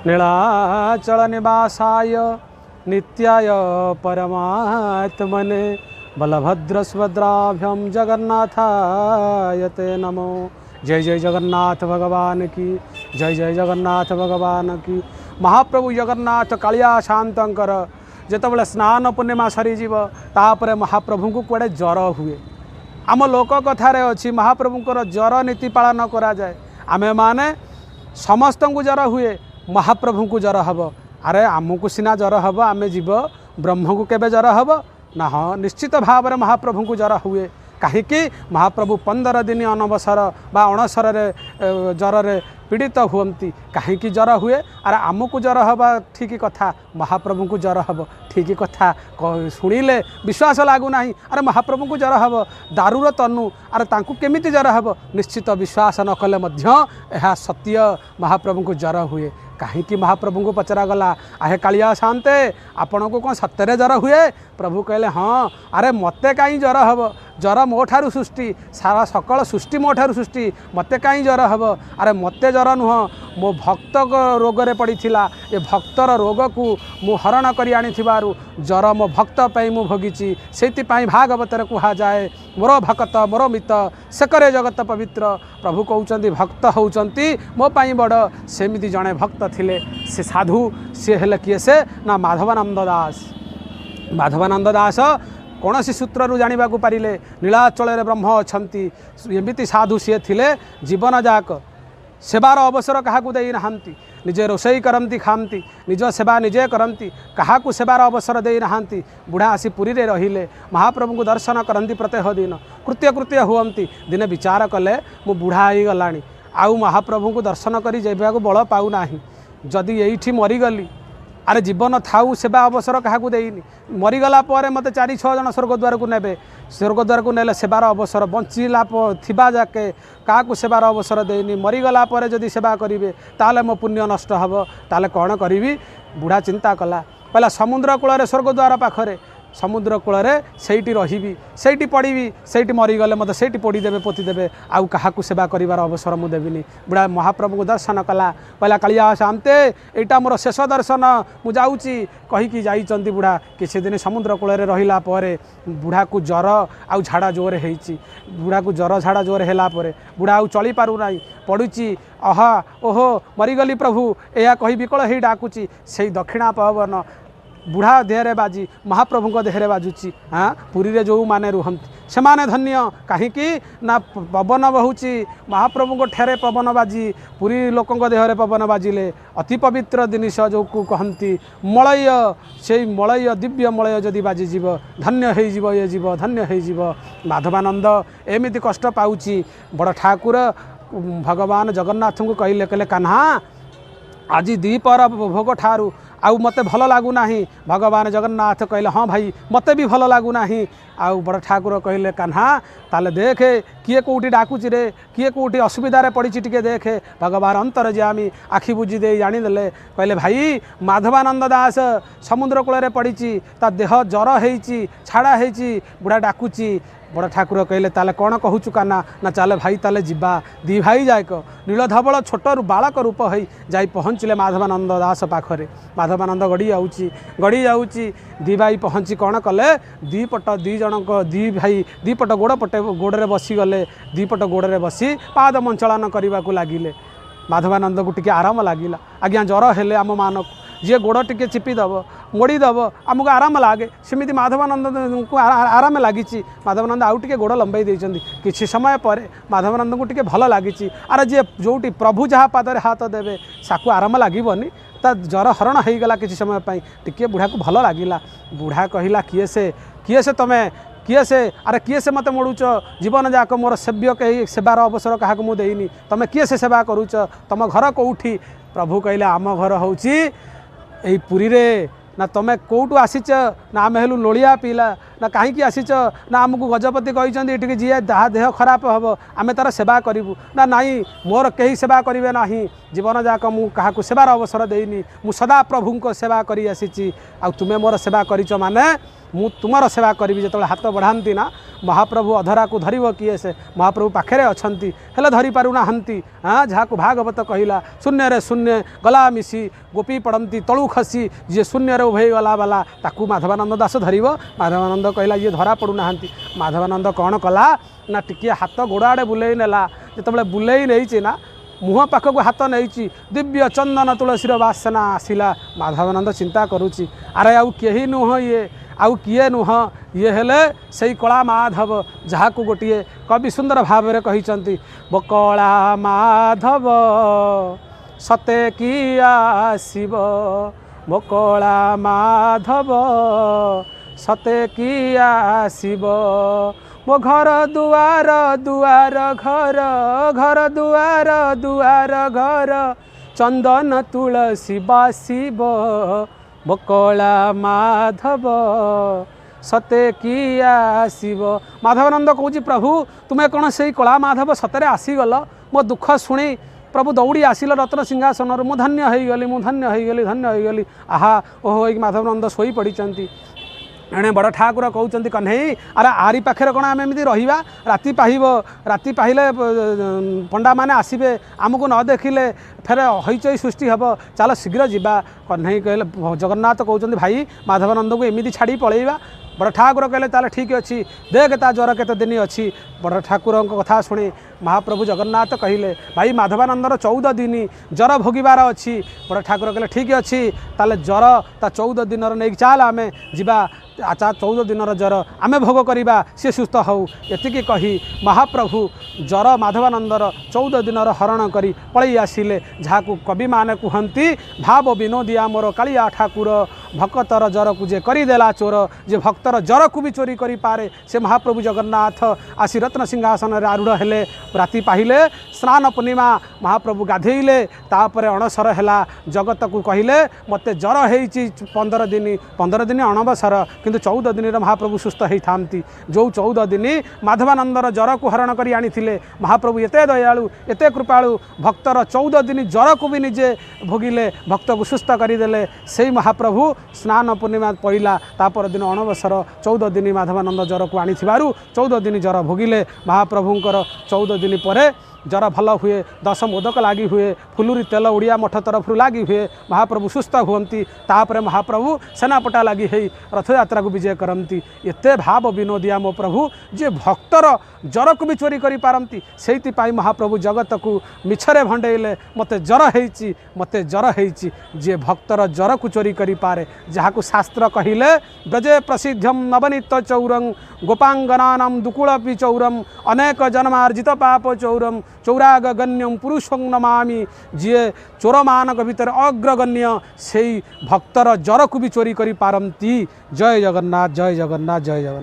नीलाचल निवासाय नित्याय परमात्मने बलभद्र सुभद्राभ्यां जगन्नाथाय ते नमो। जय जय जगन्नाथ भगवान की, जय जय जगन्नाथ भगवान की। महाप्रभु जगन्नाथ कालिया शांतंकर जेतबले स्नान पूर्णिमा सरीजीव तापर महाप्रभु को कुआडे ज्वर हुए। आम लोक कथार अच्छी महाप्रभुंर ज्वर नीति पालन करा जाए। आमे माने समस्त को ज्वर हुए, महाप्रभु को ज्वर हम। अरे आमको सीना ज्वर हम, आमे जीव ब्रह्म को केबे ज्वर हम ना? हाँ, निश्चित भाव में महाप्रभु को ज्वर हुए। कहीं महाप्रभु 15 दिन अनवसर बा अणसर ज्वर पीड़ित हुंती। कहीं ज्वर हुए? अरे आमको ज्वर हवा ठीक कथा, महाप्रभु को ज्वर हम ठीक कथा। शुणिले विश्वास लगुना। अरे महाप्रभु को ज्वर हम, दारूर तनु, अरे तांकु केमिति ज्वर हम? निश्चित विश्वास न कले यह सत्य, महाप्रभु को ज्वर हुए। कहीं महाप्रभु को पचरा गला, आहे कालिया शांते आपण को कौन सत्य ज्वर हुए? प्रभु कहले हाँ। अरे मते कहीं ज्वर हम? ज्वर मो ठारू सृष्टि, सारा सकल सृष्टि मो ठारू सृष्टि, मते कहीं ज्वर हम? अरे मते ज्वर नुह, मो भक्त रोगरे पड़ीथिला। ए भक्तर रोग को मु हरण करी आनिथिबारु ज्वर मो भक्त पई मु भोगिची। सेतिपाई भागवतर कुहा जाए, मोर भक्त मोर मित सेकरे जगत पवित्र। प्रभु कहउचंती भक्त होउचंती मो पाई बड़। सेमिति जणे भक्त थिले, से साधु सी हेले किए से ना माधवानंद दास। माधवानंद दास कौन सी सूत्रु जाना पारे नीलाचल ब्रह्म अच्छी एमती साधु सी थिले। जीवन जाक सेवार अवसर क्या दे ना, निजे रोषई करती खाती, निज सेवा निजे करती, क्या सेवार अवसर दे ना। बुढ़ा आसी पुरी रे रहिले, महाप्रभु को दर्शन करती प्रत्येक दिन, कृत्य कृत्य हुंती। दिने विचार कले मु बुढ़ा हो गला, आउ महाप्रभु को दर्शन कर जावाक बल पाऊना। जदि यही मरीगली, अरे जीवन थाऊ सेवा अवसर क्या देनी। मरीगला मत 4-6 जन स्वर्गद्वार को नेबे, स्वर्गद्वार को नेले सेवार अवसर बंचला थिबा जाके क्या सेवार अवसर देनी। मरीगला जदि सेवा करेंगे ताले मो पुण्य नष्ट हम, ताले कौन करी? बुढ़ा चिंता कला, कहला समुद्र कूल स्वर्गद्वार पाखरे, समुद्र कूल सेठी रही, सेठी पड़ी, सेठी मरीगले मत सेठी पोड़ीदेवे पोतीदेवे, आउ क्या सेवा करार अवसर मुझे देविनी। बुढ़ा महाप्रभु को दर्शन कला, कहला कालिया शांते एटा मोर शेष दर्शन मु जाऊँगी कहीकि जाइचंती। बुढ़ा किसी दिन समुद्र कूल रहिला परे बुढ़ा को ज्वर आउ झाड़ा जोर होईची। बुढ़ा को ज्वर झाड़ा जोर हैला परे बुढ़ा आउ चली पारु नाही, पड़ुची अहा ओहो मरीगली प्रभु या कही विकल हो डाकुची। से दक्षिणा पवन बुढ़ा देहरे बाजी महाप्रभु देहरे बाजुची। हाँ, पुरी रे जो माने रुहंती से माने धन्य। कहीं ना पवन बहुची, महाप्रभु को ठेरे पवन बाजी, पुरी लोकों देहरे पवन बाजिले अति पवित्र जिनिस जो कहती मलय, से मलय दिव्य मलय जदि बाजी जीव धन्य हो जीव, ये जीव धन्य हो जीव। माधवानंद एमिति कष्ट पाउची। बड़ ठाकुर भगवान जगन्नाथ को कहले, कहले कान्हा आज दीपर भोग ठारू आउ मते भल लगुना। भगवान जगन्नाथ कहले हाँ भाई मते भी भल लगुना। आउ बड़ ठाकुर कहले कान्हा ताले देखे किए कौटी डाकुची रे, किए कौटी असुविधार पड़ी टिके देखे। भगवान अंतर जामी आखि बुझी दे जानीदे, कहले भाई माधवानंद दास समुद्र कूल पड़ी, ता देह ज्वर होईची छाड़ा होईची, बुढ़ा डाकुची। बड़ ठाकुर कहले ताले कौन कहूचु काना? ना चले भाई ताले जीवा। दी भाई जायक नीलधवल छोटू बालक रूप हो जाई पहुँचले माधवानंद दास पाखरे। माधवानंद गड़ी जाऊँची दी भाई पहुँची कौन कले? दीपट दी जनक दी भाई दीपट गोड़ पटे गोड़े बसीगले, दीपट गोड़े बसी पाद मंचलन करने को लगिले। माधवानंद को टिके आराम लगिला। आज्ञा ज्वर हेले आम मानक जी गोड़ टिके चिपिदब मोड़ीदब आमको आराम लगे, सेमती माधवानंद को आराम लगी। माधवानंद आउ टे गोड़ लंबाई देती। किसी समय पर माधवानंद को टिके भल लगी। अरे जी जो प्रभु जहाँ पादरे हाथ देवे साकू आराम लगनी, ता ज्वर हरण हो गला। किसी समय टिके बुढ़ा को भल लगिला। बुढ़ा कहला किए से तुम्हें किए से? अरे किए से मत मोड़ुच? जीवन जाक मोर सेव्य कहीं सेवार अवसर क्या मुझे देनी, तुम किए से सेवा करुच? तुम घर कौटी? प्रभु कहले आम घर हूँ यही पुरी रे। ना तुम्हें कौटू आसीच? ना आम हेलु लोलिया पीला। ना कहीं आसीच? ना आमको गजपति कहते जी जहाँ देह खराब हम आम तार सेवा करूँ ना? नाई मोर कहीं सेवा करेंगे ना। जीवन जाक मु क्या सेवार अवसर देनी, मु सदा प्रभु को सेवा करी आसी। आ तुम्हें मोर सेवा करिच माने मु तुमर सेवा करी जो हाथ बढ़ाती ना महाप्रभु अधरा को धरव किए से महाप्रभु पाखे अच्छी हेल्ले धरी पारुना हाँ जहाँ को भागवत कहला शून्य रे शून्य गला मिसी गोपी पड़ती तलू खसी जी शून्य उभे गला वाला ताकू माधवानंद दास धरव माधवानंद कहला ये धरा पड़ूना माधवानंद कौन कला ना टिके हाथ गोड़ आड़े बुले नेला जो बुले नहीं ना मुह पाखक हाथ नहीं दिव्य चंदन तुलसीर बासना आसला माधवानंद चिंता करुच्ची अरे आउ कहीं नुह ये आउ किए नुह ये हेले सही कला माधव जहाँ को गोटे कवि सुंदर भाव में कही बकला माधव सते कि आसिब बकला माधव सते कि आसिब मो घर दुआर दुआर घर घर दुआर दुआर घर चंदन तुलसी बासिब बकला माधव सते कि आसिब माधवानंद कहूँ प्रभु तुम्हें कौन से कला माधव सतरे आसीगल मो दुख शुणी प्रभु दौड़ी आसिल रत्न सिंहासन मु धन्य होगली मु धन्य होगली धन्य होगली आहा ओहो माधवानंद शोई पड़ी एणे बड़ ठाकुर कहते कन्हई अरे आरी पाखे कौन आम एमती रहा राति पाइब राति पाइले पंडा मैंने आसबे आमको न देखिले फेर हईचई सृष्टि हम चल शीघ्र जावा कन्हई कहले जगन्नाथ कहते भाई माधवानंद को एमती छाड़ी पलैबा बड़ ठाकुर कहले ताले ठीक अच्छी देख ता ज्वर केते दिन अच्छी बड़ ठाकुर कथा शुणी महाप्रभु जगन्नाथ कहले भाई माधवानंदर 14 दिन ज्वर भोगीबार अच्छी बड़ ठाकुर कहले ठीक अच्छी ताले ज्वर ता 14 दिन नहीं चाल आम जा आचा 14 दिन ज्वर आमे भोग करवा सी सुस्थ हो ये कही महाप्रभु ज्वर माधवानंदर 14 दिन हरण कर पलि आसिले जहाँ कवि माने कहती भाव विनोदिया मोर कालिया ठाकुर भक्तर ज्वर को जे करदेला चोर जे भक्तर ज्वर को भी चोरी करी पारे से महाप्रभु जगन्नाथ आसी रत्न सिंहासन आरूढ़ हेले राति पाहिले स्नान पूर्णिमा महाप्रभु गाधेले तापर अणसर है जगत को कहले मते ज्वर होती 15 दिन अणबसर किंतु 14 दिन महाप्रभु सुस्थ होता जो 14 दिन माधवानंदर ज्वर को हरण कर आनी महाप्रभु एते दयालु एते कृपालु भक्तर 14 दिन ज्वर को भी निजे भोगिले भक्त को सुस्थ करदे से महाप्रभु स्नान पूर्णिमा पड़ा तापर दिन अणबसर 14 दिन माधवानंद ज्वर को आनी 14 दिन ज्वर भोगिले महाप्रभुंकर 14 दिन पर ज्वर भल हुए 10 मोदक लगी हुए फुलुरी तेल उड़िया मठ तरफ लगी हुए महाप्रभु सुस्थ हुंती तापर महाप्रभु सेनापटा लगी है रथ यात्रा को विजय करती एते भाव विनोदिया मो प्रभु जे भक्तर ज्वर को भी चोरी करी पारंती सेति पाई महाप्रभु जगत को मिछरे भंडेले मते ज्वर होइछि जे भक्तर ज्वर को चोरी करी पारे जहाँ को शास्त्र कहिले ब्रजे प्रसिद्धम नवनीत चौरं गोपांगनानां दुकुलपि चौरम अनेक जन्मार्जित पाप चौरम चौरागण्यम पुरुषं नमामि जी चोर मानक भितर अग्रगण्य से भक्तर ज्वर को भी चोरी करी पारंती। जय जगन्नाथ जय जगन्नाथ जय जगन्नाथ।